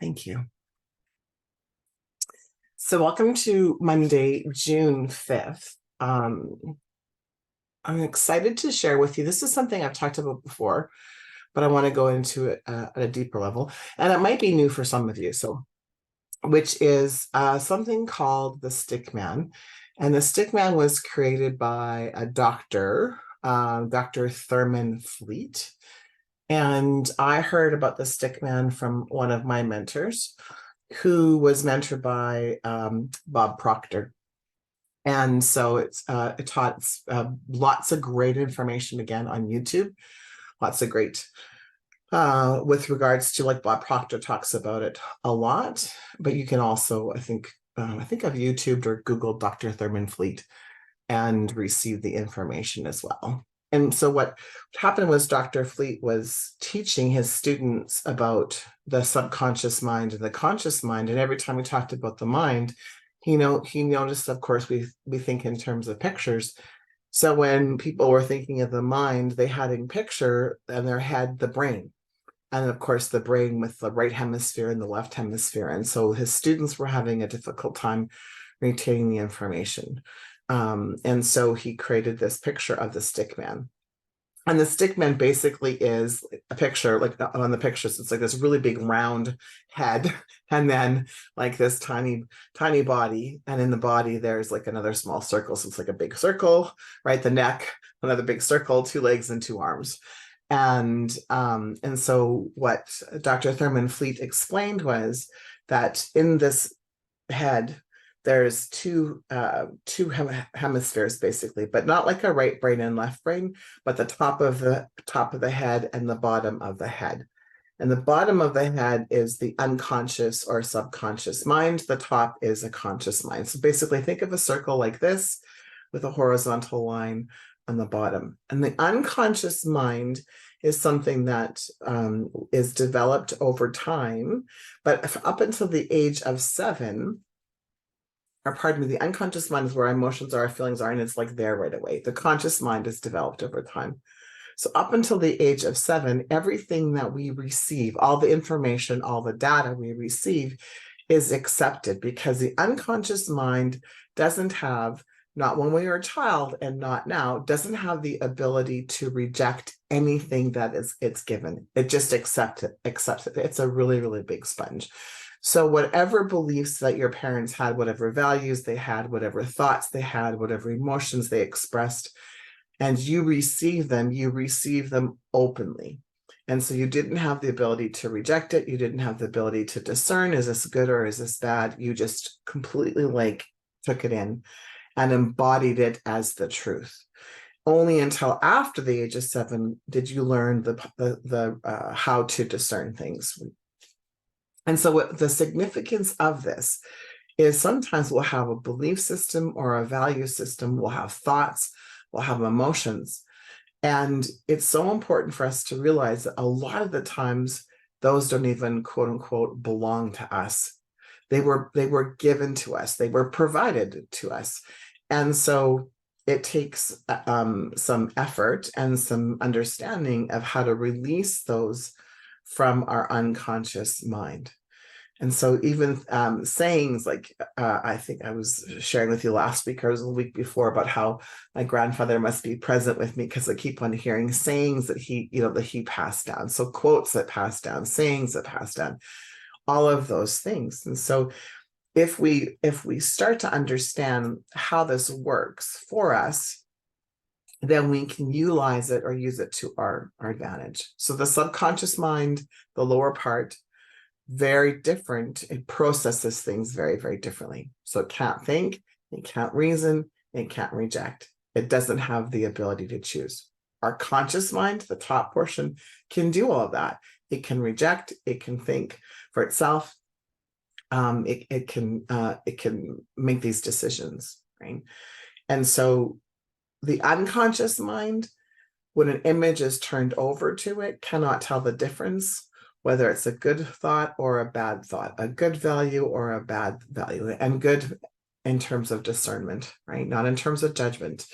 Thank you. So welcome to Monday, June 5th. I'm excited to share with you. This is something I've talked about before, but I want to go into it at a deeper level. And it might be new for some of you. Which is something called the Stick Man. And the Stick Man was created by a doctor, Dr. Thurman Fleet. And I heard about the Stick Man from one of my mentors, who was mentored by Bob Proctor. And so it taught lots of great information again on YouTube, lots of great with regards to, like, Bob Proctor talks about it a lot, but you can also, I think I've YouTubed or Googled Dr. Thurman Fleet and received the information as well. And so what happened was Dr. Fleet was teaching his students about the subconscious mind and the conscious mind. And every time we talked about the mind, he noticed, of course, we think in terms of pictures. So when people were thinking of the mind, they had in picture in their head the brain. And of course, the brain with the right hemisphere and the left hemisphere. And so his students were having a difficult time retaining the information. And so he created this picture of the Stick Man. And the Stick Man basically is a picture, like on the pictures, it's like this really big round head, and then like this tiny, tiny body. And in the body, there's like another small circle. So it's like a big circle, right? The neck, another big circle, 2 legs and 2 arms. And so what Dr. Thurman Fleet explained was that in this head, there's two hemispheres basically, but not like a right brain and left brain, but the top of the head and the bottom of the head. And the bottom of the head is the unconscious or subconscious mind. The top is a conscious mind. So basically think of a circle like this with a horizontal line on the bottom. And the unconscious mind is something that is developed over time, but up until the age of 7, or pardon me, the unconscious mind is where our emotions are, our feelings are, and it's like there right away. The conscious mind is developed over time. So up until the age of 7, everything that we receive, all the information, all the data we receive is accepted, because the unconscious mind doesn't have, not when we were a child and not now, doesn't have the ability to reject anything that it's given. It just accepts it. It's a really, really big sponge. So whatever beliefs that your parents had, whatever values they had, whatever thoughts they had, whatever emotions they expressed, and you receive them openly. And so you didn't have the ability to reject it. You didn't have the ability to discern, is this good or is this bad? You just completely took it in and embodied it as the truth. Only until after the age of 7 did you learn the how to discern things. And so what the significance of this is, sometimes we'll have a belief system or a value system, we'll have thoughts, we'll have emotions. And it's so important for us to realize that a lot of the times those don't even, quote unquote, belong to us. They were given to us, they were provided to us. And so it takes some effort and some understanding of how to release those from our unconscious mind. And so even sayings like, I think I was sharing with you last week or the week before about how my grandfather must be present with me, because I keep on hearing sayings that he passed down. So quotes that passed down, sayings that passed down, all of those things. And so if we start to understand how this works for us, then we can utilize it or use it to our advantage. So the subconscious mind, the lower part, very different. It processes things very, very differently. So it can't think, it can't reason, it can't reject. It doesn't have the ability to choose. Our conscious mind, the top portion, can do all of that. It can reject, it can think for itself. It can make these decisions, right? And so the unconscious mind, when an image is turned over to it, cannot tell the difference whether it's a good thought or a bad thought, a good value or a bad value, and good in terms of discernment, right? Not in terms of judgment.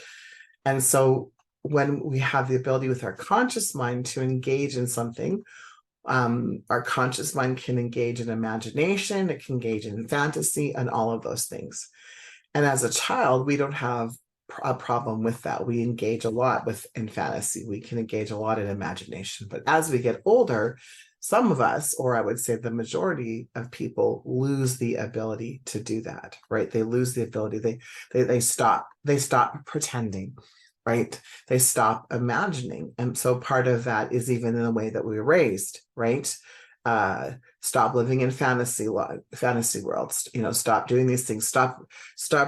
And so when we have the ability with our conscious mind to engage in something, Our conscious mind can engage in imagination, it can engage in fantasy, and all of those things. And as a child, we don't have a problem with that. We engage a lot in fantasy. We can engage a lot in imagination. But as we get older, some of us, or I would say the majority of people, lose the ability to do that, right? They lose the ability. They stop pretending, right? They stop imagining. And so part of that is even in the way that we were raised, right? Stop living in fantasy worlds, stop doing these things, stop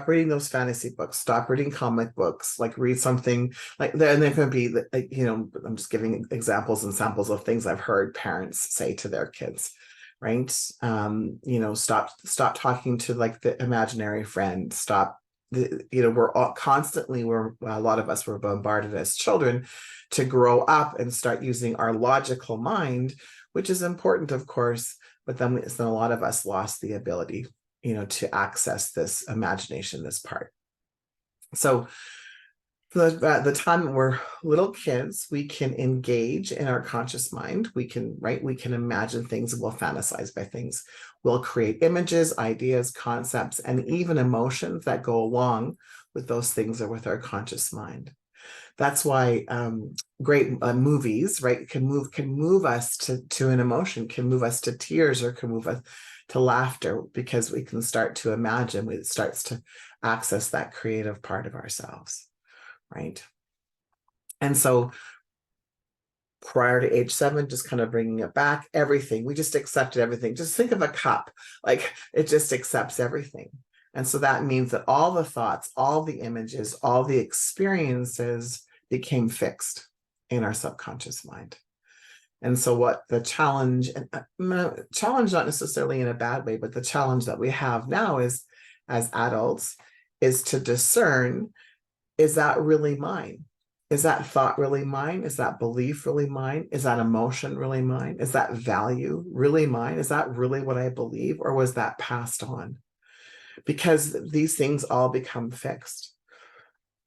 reading those fantasy books, stop reading comic books, like read something like that. And there can be, I'm just giving examples and samples of things I've heard parents say to their kids, right? Stop talking to like the imaginary friend, stop. We're all constantly, a lot of us were bombarded as children to grow up and start using our logical mind, which is important, of course, but then a lot of us lost the ability, to access this imagination, this part. So at the time we're little kids, we can engage in our conscious mind. We can imagine things, and we'll fantasize by things. We'll create images, ideas, concepts, and even emotions that go along with those things or with our conscious mind. That's why great movies, right, can move us to an emotion, can move us to tears, or can move us to laughter, because we can start to imagine. It starts to access that creative part of ourselves, right? And so prior to age 7, just kind of bringing it back, everything, we just accepted everything. Just think of a cup, like it just accepts everything. And so that means that all the thoughts, all the images, all the experiences became fixed in our subconscious mind. And so what the challenge, challenge not necessarily in a bad way, but the challenge that we have now is, as adults, is to discern, is that really mine? Is that thought really mine? Is that belief really mine? Is that emotion really mine? Is that value really mine? Is that really what I believe, or was that passed on? Because these things all become fixed.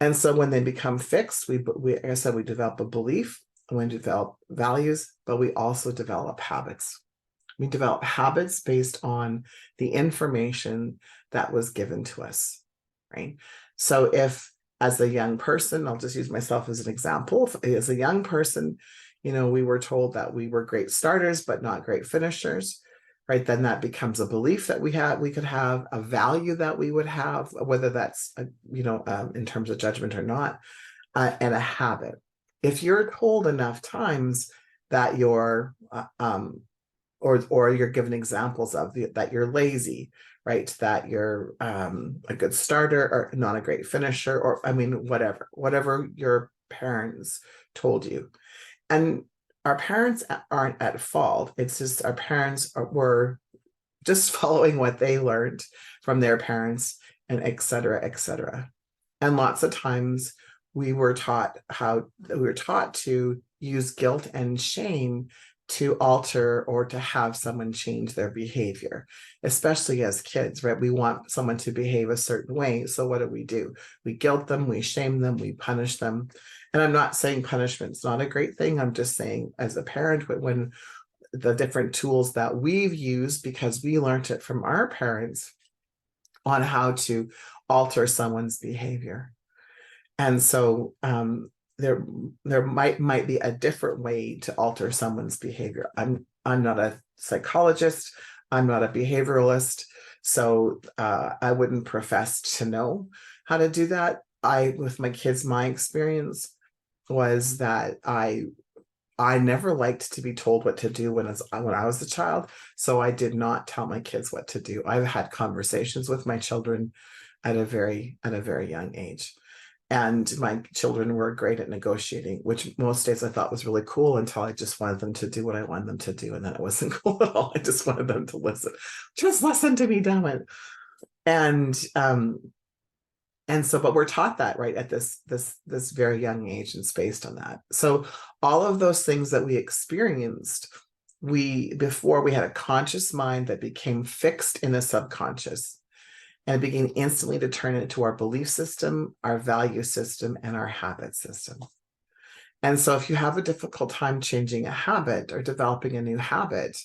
And so when they become fixed, we like I said, we develop a belief, and we develop values, but we also develop habits. We develop habits based on the information that was given to us, right? So if, as a young person, I'll just use myself as an example, as a young person, we were told that we were great starters, but not great finishers, right? Then that becomes a belief that we could have, a value that we would have, whether that's, in terms of judgment or not, and a habit. If you're told enough times that you're, or you're given examples of that you're lazy, right? That you're a good starter or not a great finisher, or whatever your parents told you. And our parents aren't at fault. It's just our parents were just following what they learned from their parents, and et cetera, et cetera. And lots of times we were taught to use guilt and shame to alter or to have someone change their behavior, especially as kids, right? We want someone to behave a certain way. So what do? We guilt them, we shame them, we punish them. And I'm not saying punishment's not a great thing. I'm just saying, as a parent, when the different tools that we've used, because we learned it from our parents on how to alter someone's behavior. And so there might be a different way to alter someone's behavior. I'm not a psychologist, I'm not a behavioralist, so I wouldn't profess to know how to do that. With my kids, my experience was that I never liked to be told what to do when I was a child, so I did not tell my kids what to do. I've had conversations with my children at a very young age. And my children were great at negotiating, which most days I thought was really cool, until I just wanted them to do what I wanted them to do. And then it wasn't cool at all. I just wanted them to listen. Just listen to me, damn it. And so, but we're taught that, right, at this very young age, and it's based on that. So all of those things that we experienced, before we had a conscious mind that became fixed in the subconscious, and it began instantly to turn into our belief system, our value system, and our habit system. And so if you have a difficult time changing a habit or developing a new habit,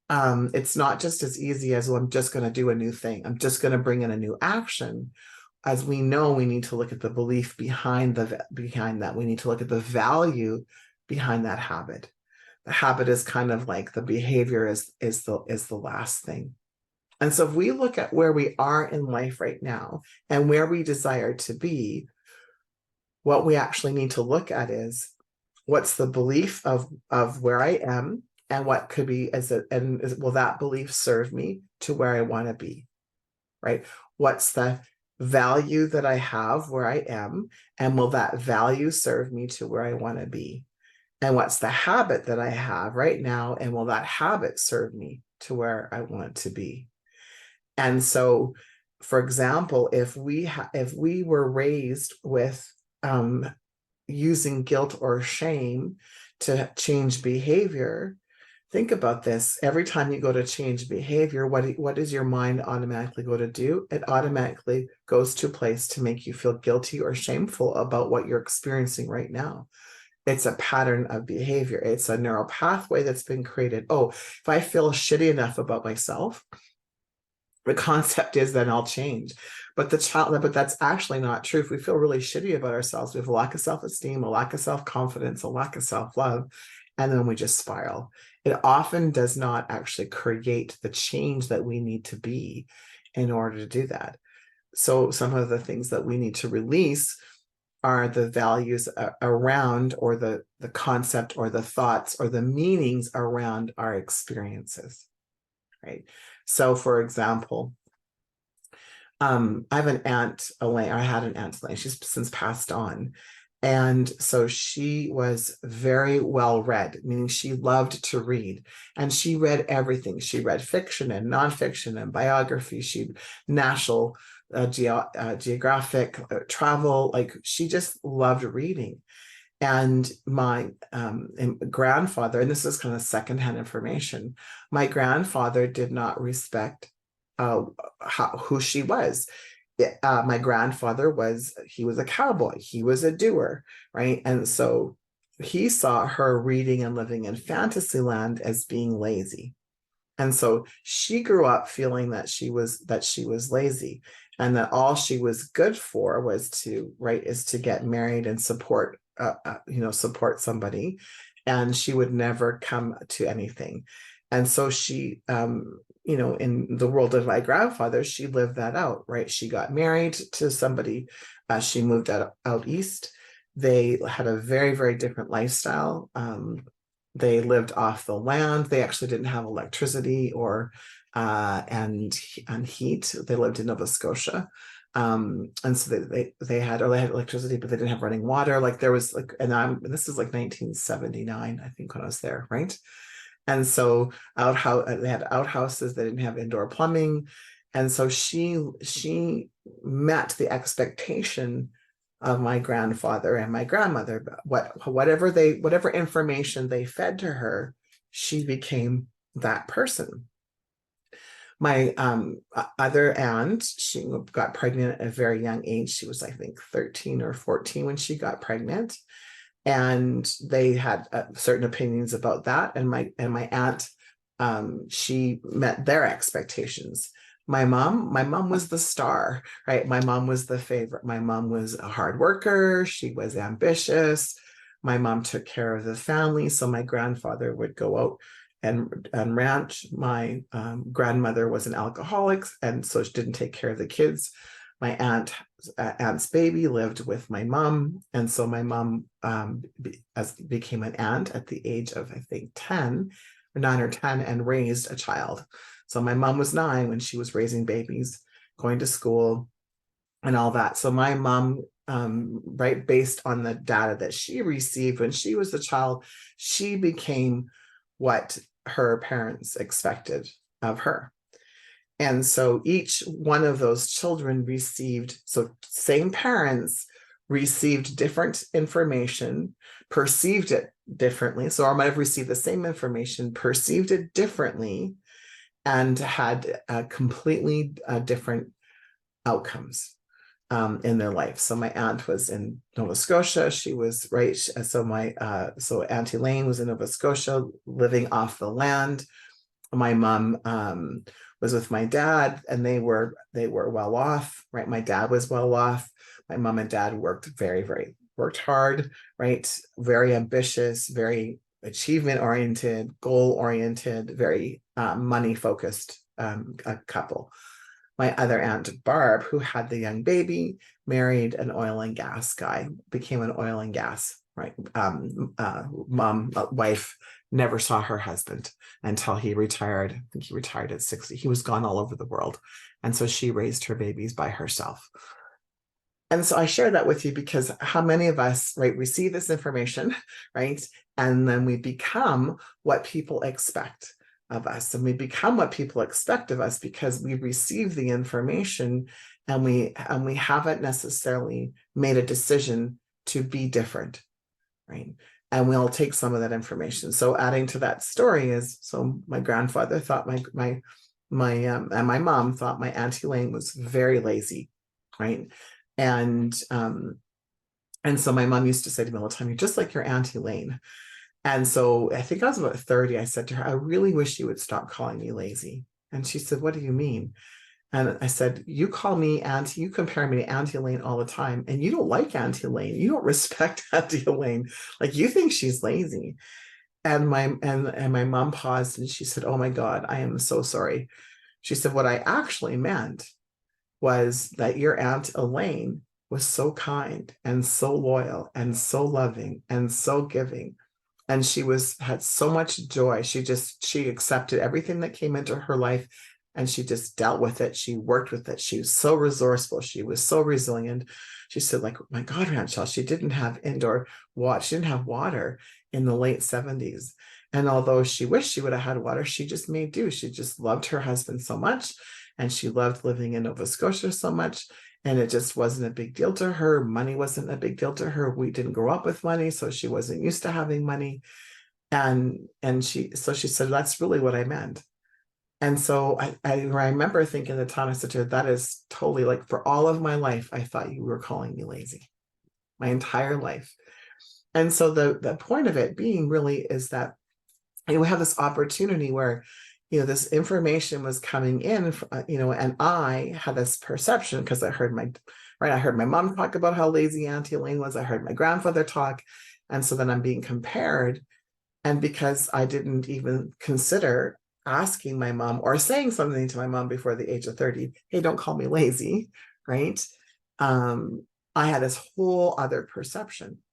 it's not just as easy as, well, I'm just going to do a new thing. I'm just going to bring in a new action. As we know, we need to look at the belief behind that. We need to look at the value behind that habit. The habit is kind of like the behavior is the last thing. And so if we look at where we are in life right now and where we desire to be, what we actually need to look at is, what's the belief of where I am, and what could be will that belief serve me to where I want to be, right? What's the value that I have where I am, and will that value serve me to where I want to be? And what's the habit that I have right now, and will that habit serve me to where I want to be? And so, for example, if we were raised with using guilt or shame to change behavior, think about this. Every time you go to change behavior, what does your mind automatically go to do? It automatically goes to a place to make you feel guilty or shameful about what you're experiencing right now. It's a pattern of behavior. It's a neural pathway that's been created. Oh, if I feel shitty enough about myself, the concept is then I'll change. But that's actually not true. If we feel really shitty about ourselves, we have a lack of self-esteem, a lack of self-confidence, a lack of self-love, and then we just spiral. It often does not actually create the change that we need to be in order to do that. So some of the things that we need to release are the values around, or the concept or the thoughts or the meanings around our experiences, right? So for example, I have an aunt, Elaine. I had an aunt, Elaine. She's since passed on. And so she was very well read, meaning she loved to read. And she read everything. She read fiction and nonfiction and biography. She National Geographic, travel. Like, she just loved reading. And my grandfather, and this is kind of secondhand information, my grandfather did not respect who she was. My grandfather was a cowboy. He was a doer, right? And so he saw her reading and living in fantasy land as being lazy. And so she grew up feeling that she was lazy, and that all she was good for was to get married and support support somebody, and she would never come to anything. And so she in the world of my grandfather, she lived that out, right? She got married to somebody, she moved out east. They had a very, very different lifestyle. They lived off the land. They actually didn't have electricity or and heat. They lived in Nova Scotia. And so they had electricity, but they didn't have running water. Like, there was like, this is like 1979, I think, when I was there, right? And so they had outhouses. They didn't have indoor plumbing. And so she met the expectation of my grandfather and my grandmother. Whatever information they fed to her, she became that person. My other aunt, she got pregnant at a very young age. She was, I think, 13 or 14 when she got pregnant. And they had certain opinions about that. And my aunt, she met their expectations. My mom was the star, right? My mom was the favorite. My mom was a hard worker. She was ambitious. My mom took care of the family. So my grandfather would go out and ranch. My grandmother was an alcoholic, and so she didn't take care of the kids. My aunt's baby lived with my mom, and so my mom became an aunt at the age of, I think, 9 or 10, and raised a child. So my mom was 9 when she was raising babies, going to school, and all that. So my mom, right, based on the data that she received when she was a child, she became what her parents expected of her. And so each one of those children same parents received different information, perceived it differently. So I might have received the same information, perceived it differently, and had completely different outcomes. in their life. So my aunt was in Nova Scotia. She was right. So so Auntie Elaine was in Nova Scotia, living off the land. My mom was with my dad, and they were well off, right? My dad was well off. My mom and dad worked hard, right? Very ambitious, very achievement oriented, goal oriented, very money focused a couple. My other aunt Barb, who had the young baby, married an oil and gas guy, became an oil and gas, right? Wife never saw her husband until he retired. I think he retired at 60. He was gone all over the world. And so she raised her babies by herself. And so I share that with you because how many of us, right, receive this information, right? And then we become what people expect of us. And we become what people expect of us because we receive the information and we haven't necessarily made a decision to be different, right? And we'll take some of that information. So adding to that story is, so my grandfather thought and my mom thought my Auntie Elaine was very lazy, right? And so my mom used to say to me all the time, "You're just like your Auntie Elaine." And so I think I was about 30. I said to her, "I really wish you would stop calling me lazy." And she said, "What do you mean?" And I said, "You call me Auntie, you compare me to Auntie Elaine all the time, and you don't like Auntie Elaine. You don't respect Auntie Elaine. Like you think she's lazy." And my mom paused and she said, "Oh my God, I am so sorry." She said, "What I actually meant was that your Aunt Elaine was so kind and so loyal and so loving and so giving. And she had so much joy. She accepted everything that came into her life and she just dealt with it. She worked with it. She was so resourceful. She was so resilient." She said, like, my God, Rachel, she didn't have indoor water. She didn't have water in the late 70s. And although she wished she would have had water, she just made do. She just loved her husband so much. And she loved living in Nova Scotia so much. And it just wasn't a big deal to her. Money wasn't a big deal to her. We didn't grow up with money, so she wasn't used to having money. And she said, "That's really what I meant." And so I remember thinking at the time, I said to her, "That is totally like for all of my life, I thought you were calling me lazy, my entire life." And so the point of it being really is that we have this opportunity where, this information was coming in, and I had this perception because I heard my mom talk about how lazy Auntie Elaine was. I heard my grandfather talk. And so then I'm being compared. And because I didn't even consider asking my mom or saying something to my mom before the age of 30, "Hey, don't call me lazy," right? I had this whole other perception.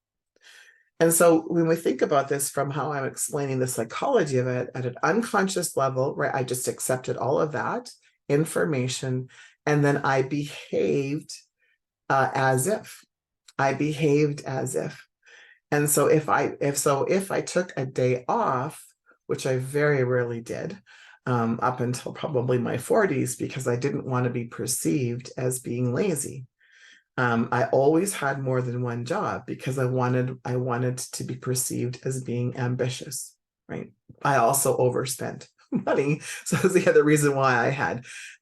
And so when we think about this from how I'm explaining the psychology of it at an unconscious level, right, I just accepted all of that information and then I behaved as if. I behaved as if. And so if I took a day off, which I very rarely did, up until probably my 40s, because I didn't want to be perceived as being lazy. I always had more than one job because I wanted to be perceived as being ambitious, right? I also overspent money. So that's the other reason why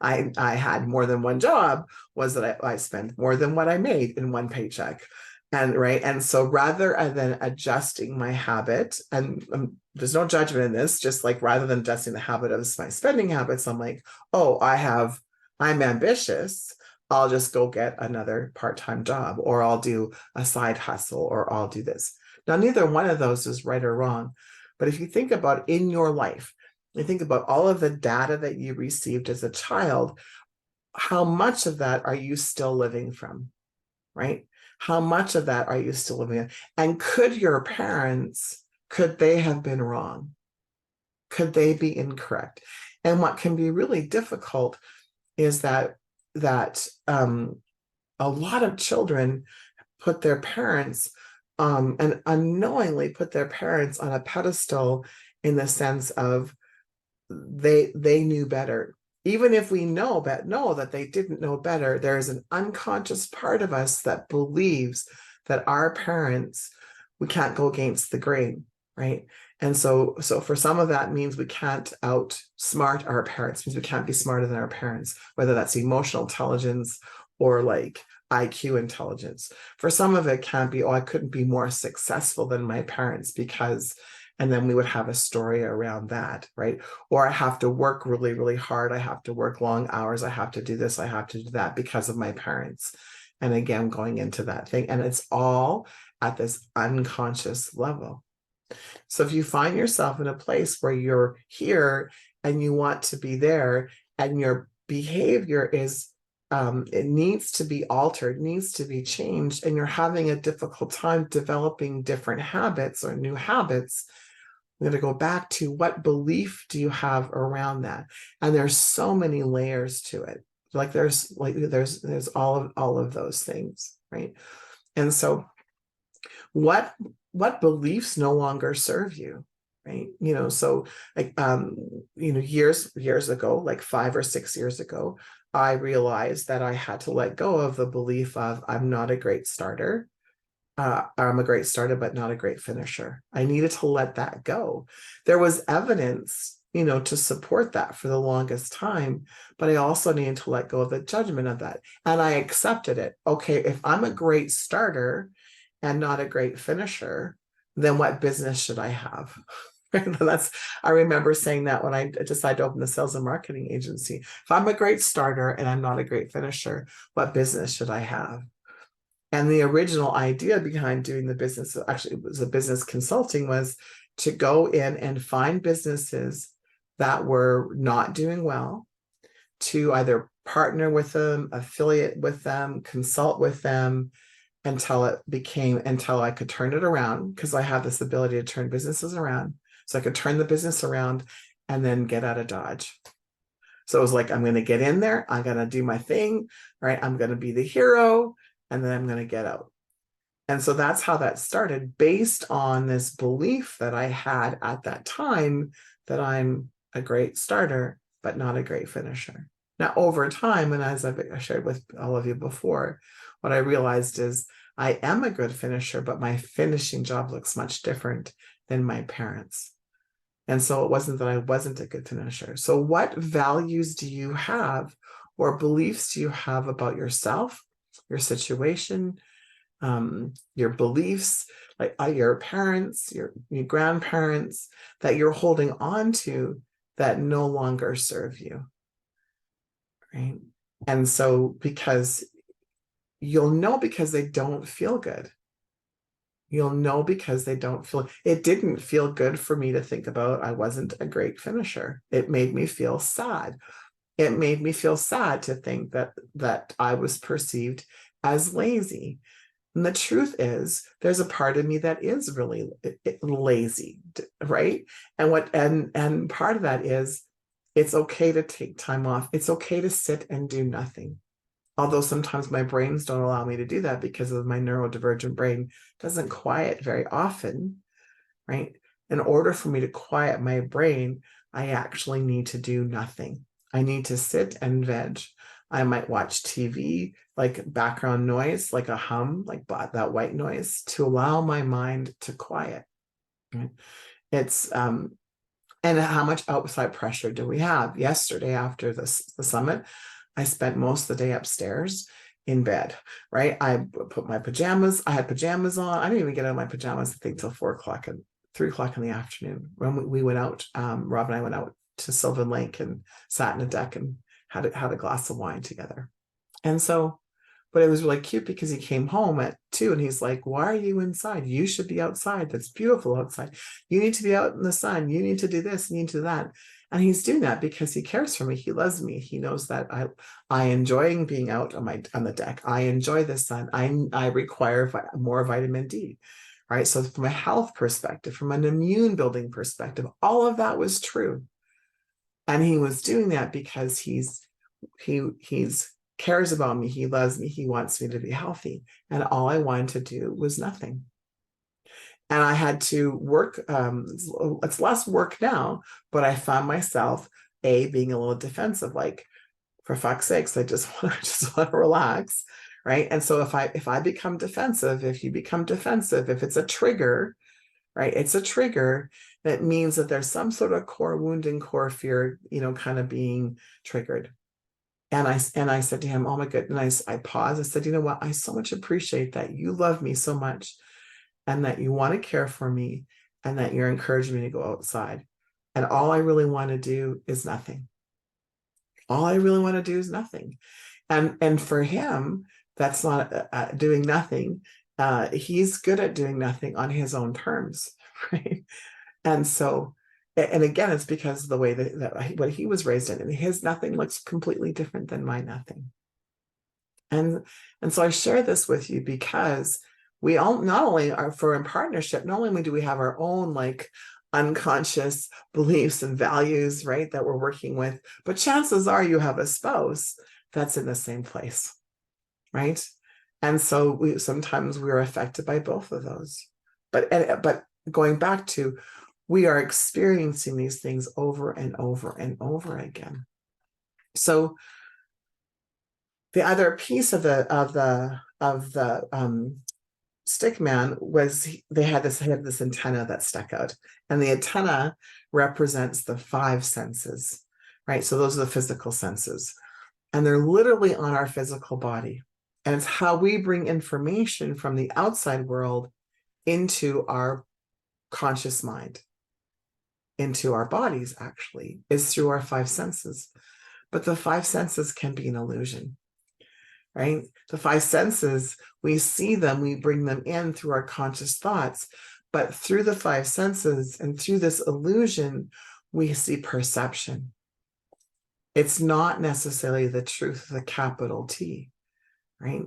I had more than one job, was that I spent more than what I made in one paycheck. And right. And so rather than adjusting my habit, and there's no judgment in this, just like rather than adjusting the habit of my spending habits, I'm like, oh, I'm ambitious. I'll just go get another part-time job, or I'll do a side hustle, or I'll do this. Now, neither one of those is right or wrong. But if you think about in your life, you think about all of the data that you received as a child, how much of that are you still living from, right? How much of that are you still living in? And could they have been wrong? Could they be incorrect? And what can be really difficult is that a lot of children put their parents and unknowingly put their parents on a pedestal, in the sense of they knew better. Even if we know that they didn't know better, there is an unconscious part of us that believes that our parents, we can't go against the grain, right? And so for some of that means we can't outsmart our parents, means we can't be smarter than our parents, whether that's emotional intelligence or like IQ intelligence. For some of it can be, oh, I couldn't be more successful than my parents because, and then we would have a story around that, right? Or I have to work really, really hard. I have to work long hours. I have to do this. I have to do that because of my parents. And again, going into that thing. And it's all at this unconscious level. So if you find yourself in a place where you're here and you want to be there, and your behavior is it needs to be altered, needs to be changed, and you're having a difficult time developing different habits or new habits, I'm going to go back to what belief do you have around that? And there's so many layers to it. There's all of those things, right? And so what beliefs no longer serve you, right? So like years ago, like 5 or 6 years ago, I realized that I had to let go of the belief of I'm not a great starter. I'm a great starter, but not a great finisher. I needed to let that go. There was evidence, to support that for the longest time, but I also needed to let go of the judgment of that. And I accepted it. Okay, if I'm a great starter and not a great finisher, then what business should I have? I remember saying that when I decided to open the sales and marketing agency. If I'm a great starter and I'm not a great finisher, what business should I have? And the original idea behind doing the business, actually it was a business consulting, was to go in and find businesses that were not doing well, to either partner with them, affiliate with them, consult with them, until I could turn it around, because I have this ability to turn businesses around. So I could turn the business around and then get out of Dodge. So it was like, I'm going to get in there. I'm going to do my thing, right? I'm going to be the hero, and then I'm going to get out. And so that's how that started, based on this belief that I had at that time that I'm a great starter, but not a great finisher. Now, over time, and as I've shared with all of you before, what I realized is I am a good finisher, but my finishing job looks much different than my parents. And so it wasn't that I wasn't a good finisher. So what values do you have, or beliefs do you have about yourself, your situation, your beliefs, like your parents, your grandparents, that you're holding on to that no longer serve you, right? And so because you'll know, because they don't feel good. You'll know because they don't feel, it didn't feel good for me to think about I wasn't a great finisher. It made me feel sad. It made me feel sad to think that I was perceived as lazy. And the truth is, there's a part of me that is really lazy, right? And part of that is, it's okay to take time off. It's okay to sit and do nothing. Although sometimes my brains don't allow me to do that because of my neurodivergent brain doesn't quiet very often, right? In order for me to quiet my brain, I actually need to do nothing. I need to sit and veg. I might watch TV, like background noise, like a hum, like that white noise, to allow my mind to quiet. Right? It's and how much outside pressure do we have? Yesterday, after the summit, I spent most of the day upstairs in bed, right? I put my pajamas, I had pajamas on. I didn't even get out of my pajamas, I think, till 4 o'clock and 3 o'clock in the afternoon. When we went out, Rob and I went out to Sylvan Lake and sat in a deck and had a glass of wine together. And so, but it was really cute because he came home at 2 and he's like, why are you inside? You should be outside. That's beautiful outside. You need to be out in the sun. You need to do this, you need to do that. And he's doing that because he cares for me. He loves me. He knows that I enjoy being out on the deck. I enjoy the sun. I require more vitamin D, right? So from a health perspective, from an immune building perspective, all of that was true. And he was doing that because he's cares about me. He loves me. He wants me to be healthy. And all I wanted to do was nothing. And I had to work. It's less work now, but I found myself being a little defensive, like, for fuck's sakes, I just want to relax, right? And so if I become defensive, if you become defensive, if it's a trigger, right? It's a trigger that means that there's some sort of core wound and core fear, kind of being triggered. And I said to him, oh my goodness, I paused. I said, you know what? I so much appreciate that you love me so much and that you want to care for me and that you're encouraging me to go outside. And all I really want to do is nothing. All I really want to do is nothing. And for him, that's not doing nothing. He's good at doing nothing on his own terms, right? And so, and again, it's because of the way that what he was raised in, and his nothing looks completely different than my nothing. And so I share this with you because we all not only are for in partnership, not only do we have our own like unconscious beliefs and values, right, that we're working with, but chances are you have a spouse that's in the same place, right? And so sometimes we're affected by both of those. But going back to, we are experiencing these things over and over and over again. So the other piece of the stick man was they had this antenna that stuck out, and the antenna represents the five senses, right? So those are the physical senses, and they're literally on our physical body, and it's how we bring information from the outside world into our conscious mind, into our bodies, actually, is through our five senses. But the five senses can be an illusion, right? The five senses, we see them, we bring them in through our conscious thoughts, but through the five senses and through this illusion, we see perception. It's not necessarily the truth, the capital T, right?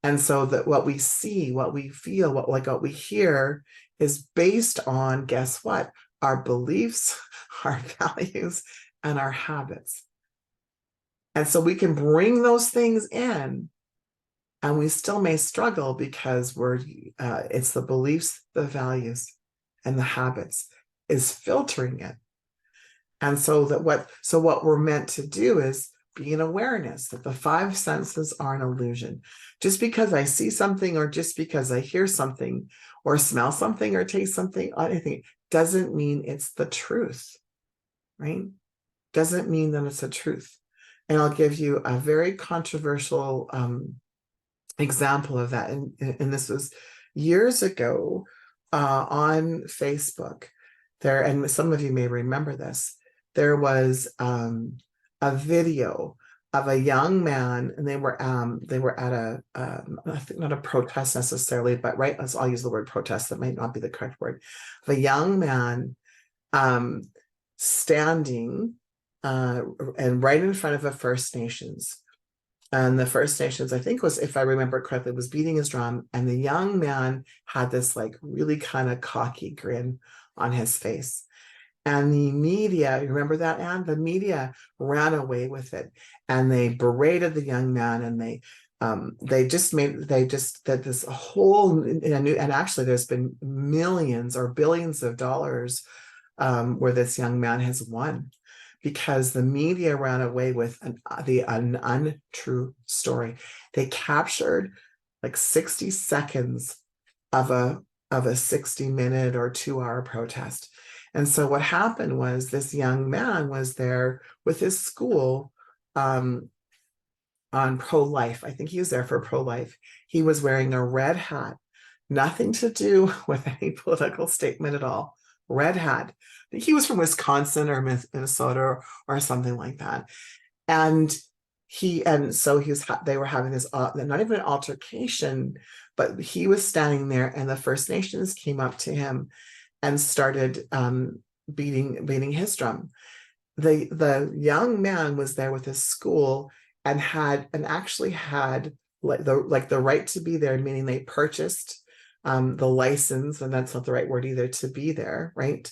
And so that what we see, what we feel, what we hear is based on, guess what? Our beliefs, our values, and our habits. And so we can bring those things in, and we still may struggle because it's the beliefs, the values, and the habits is filtering it. And so what we're meant to do is be in awareness that the five senses are an illusion. Just because I see something, or just because I hear something, or smell something, or taste something, anything, doesn't mean it's the truth, right? Doesn't mean that it's the truth. And I'll give you a very controversial example of that. And this was years ago on Facebook. There, and some of you may remember this, there was a video of a young man, and they were at a I think not a protest necessarily, but right, I'll use the word protest, that might not be the correct word, of a young man standing and right in front of a First Nations. And the First Nations, I think was, if I remember correctly, was beating his drum, and the young man had this like really kind of cocky grin on his face. And the media, you remember that, Anne? The media ran away with it, and they berated the young man, and they just did this whole, and actually there's been millions or billions of dollars where this young man has won, because the media ran away with an untrue story. They captured like 60 seconds of a 60-minute or 2-hour protest. And so what happened was, this young man was there with his school on pro-life. I think he was there for pro-life. He was wearing a red hat, nothing to do with any political statement at all. Red hat. He was from Wisconsin or Minnesota or something like that. And so they were having this, not even an altercation, but he was standing there, and the First Nations came up to him and started beating his drum. The young man was there with his school and actually had the right to be there, meaning they purchased the license, and that's not the right word either, to be there, right?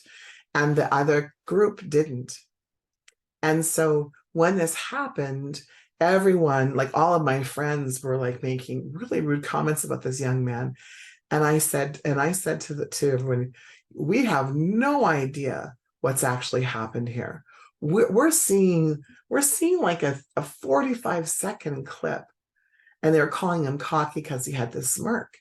And the other group didn't. And so when this happened, everyone, like all of my friends, were like making really rude comments about this young man. And I said to everyone, we have no idea what's actually happened here. We're seeing like a 45-second clip, and they were calling him cocky because he had this smirk.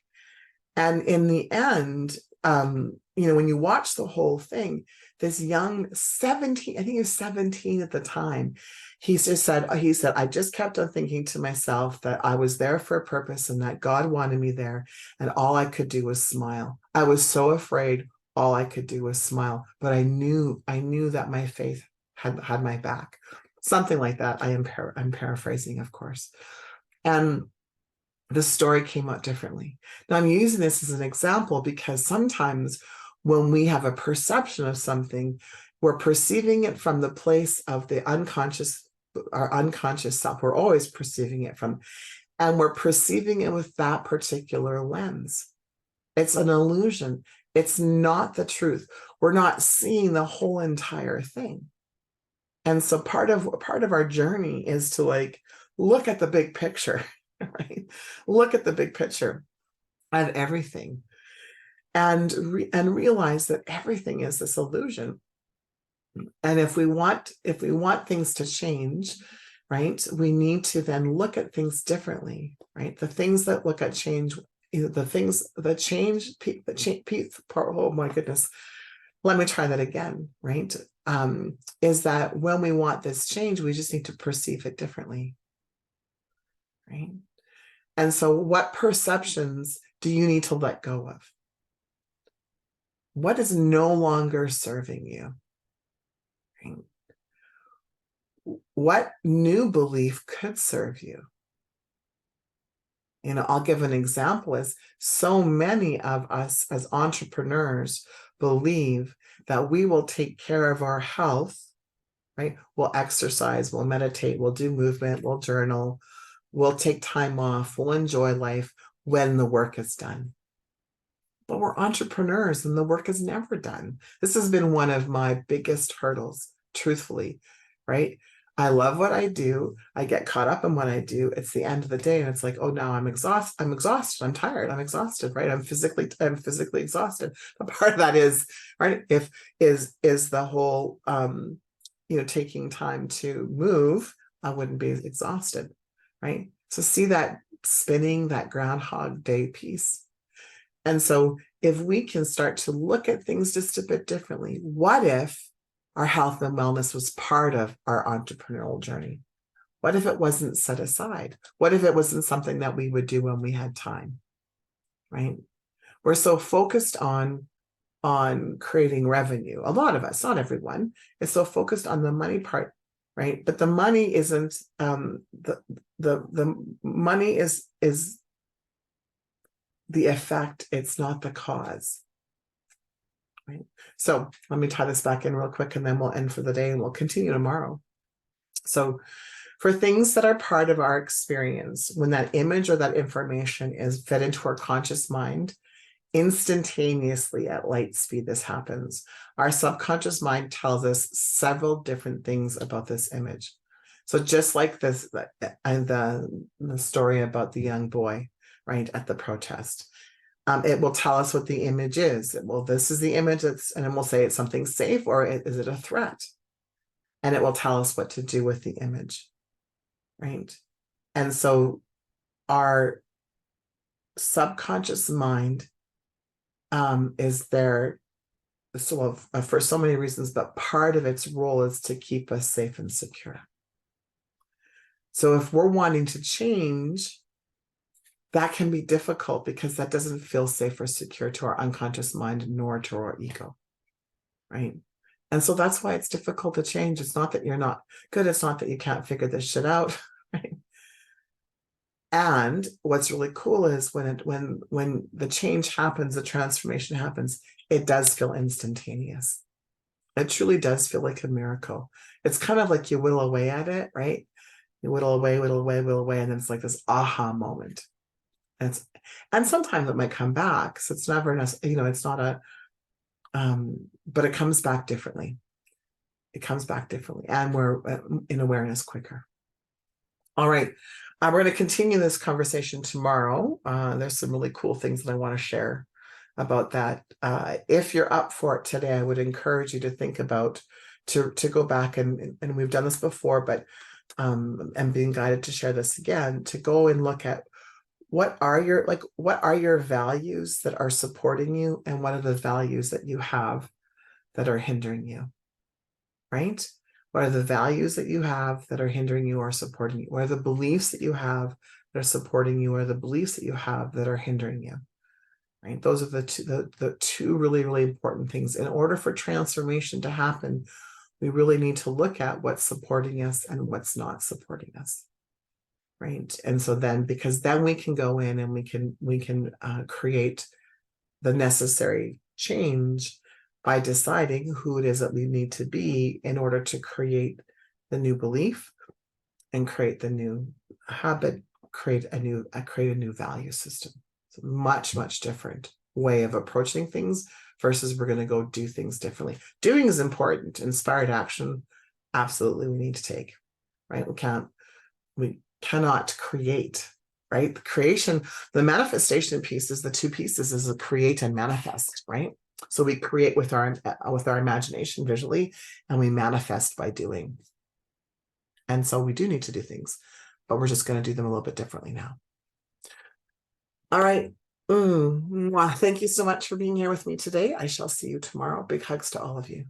And in the end, when you watch the whole thing, this young 17, I think he was 17 at the time. He said, I just kept on thinking to myself that I was there for a purpose and that God wanted me there. And all I could do was smile. I was so afraid. All I could do was smile, but I knew that my faith had my back. Something like that. I'm paraphrasing, of course. And the story came out differently. Now I'm using this as an example because sometimes when we have a perception of something, we're perceiving it from the place of the unconscious, our unconscious self. We're always perceiving it from, and we're perceiving it with that particular lens. It's an illusion. It's not the truth. We're not seeing the whole entire thing. And so part of our journey is to like look at the big picture, right? Look at the big picture of everything, and realize that everything is this illusion. And if we want things to change, right, we need to then look at things differently, right? The things that look at change, the things that change, oh my goodness, let me try that again, right? Is that when we want this change, we just need to perceive it differently, right? And so what perceptions do you need to let go of? What is no longer serving you? Right? What new belief could serve you? You know, I'll give an example. Is so many of us as entrepreneurs believe that we will take care of our health, right? We'll exercise, we'll meditate, we'll do movement, we'll journal, we'll take time off, we'll enjoy life when the work is done. But we're entrepreneurs and the work is never done. This has been one of my biggest hurdles, truthfully, right? I love what I do. I get caught up in what I do. It's the end of the day and it's like, oh, now I'm exhausted. I'm tired. I'm exhausted, right? I'm physically exhausted. But part of that is, right, is the whole taking time to move, I wouldn't be exhausted, right? So see that spinning, that Groundhog Day piece. And so if we can start to look at things just a bit differently, what if our health and wellness was part of our entrepreneurial journey? What if it wasn't set aside? What if it wasn't something that we would do when we had time, right? We're so focused on creating revenue. A lot of us, not everyone, is so focused on the money part, right? But the money isn't, the money is the effect, it's not the cause, right? So let me tie this back in real quick and then we'll end for the day and we'll continue tomorrow. So for things that are part of our experience, when that image or that information is fed into our conscious mind, instantaneously at light speed, this happens. Our subconscious mind tells us several different things about this image. So just like this, the story about the young boy, right, at the protest. It will tell us what the image is. Well, this is the image, and it will say it's something safe or is it a threat? And it will tell us what to do with the image, right? And so our subconscious mind is there for so many reasons, but part of its role is to keep us safe and secure. So if we're wanting to change, that can be difficult because that doesn't feel safe or secure to our unconscious mind nor to our ego, right? And so that's why it's difficult to change. It's not that you're not good. It's not that you can't figure this shit out, right? And what's really cool is when the change happens, the transformation happens, it does feel instantaneous. It truly does feel like a miracle. It's kind of like you whittle away at it, right? You whittle away, and then it's like this aha moment. And sometimes it might come back. So it's never, it's not a, but it comes back differently. It comes back differently. And we're in awareness quicker. All right. We're going to continue this conversation tomorrow. There's some really cool things that I want to share about that. If you're up for it today, I would encourage you to think about, to go back and we've done this before, but I'm being guided to share this again, to go and look at what are your values that are supporting you and what are the values that you have that are hindering you, right? What are the values that you have that are hindering you or supporting you? What are the beliefs that you have that are supporting you, or the beliefs that you have that are hindering you? Right? Those are the two really, really important things. In order for transformation to happen, we really need to look at what's supporting us and what's not supporting us. Right. And so then, because then we can go in and we can create the necessary change by deciding who it is that we need to be in order to create the new belief and create the new habit, create a new value system. It's a much, much different way of approaching things versus we're going to go do things differently. Doing is important. Inspired action, absolutely, we need to take, right? We cannot create, right? The creation, the manifestation piece is the two pieces, is a create and manifest, right? So we create with our imagination visually, and we manifest by doing. And so we do need to do things, but we're just going to do them a little bit differently now. All right. Thank you so much for being here with me today. I shall see you tomorrow. Big hugs to all of you.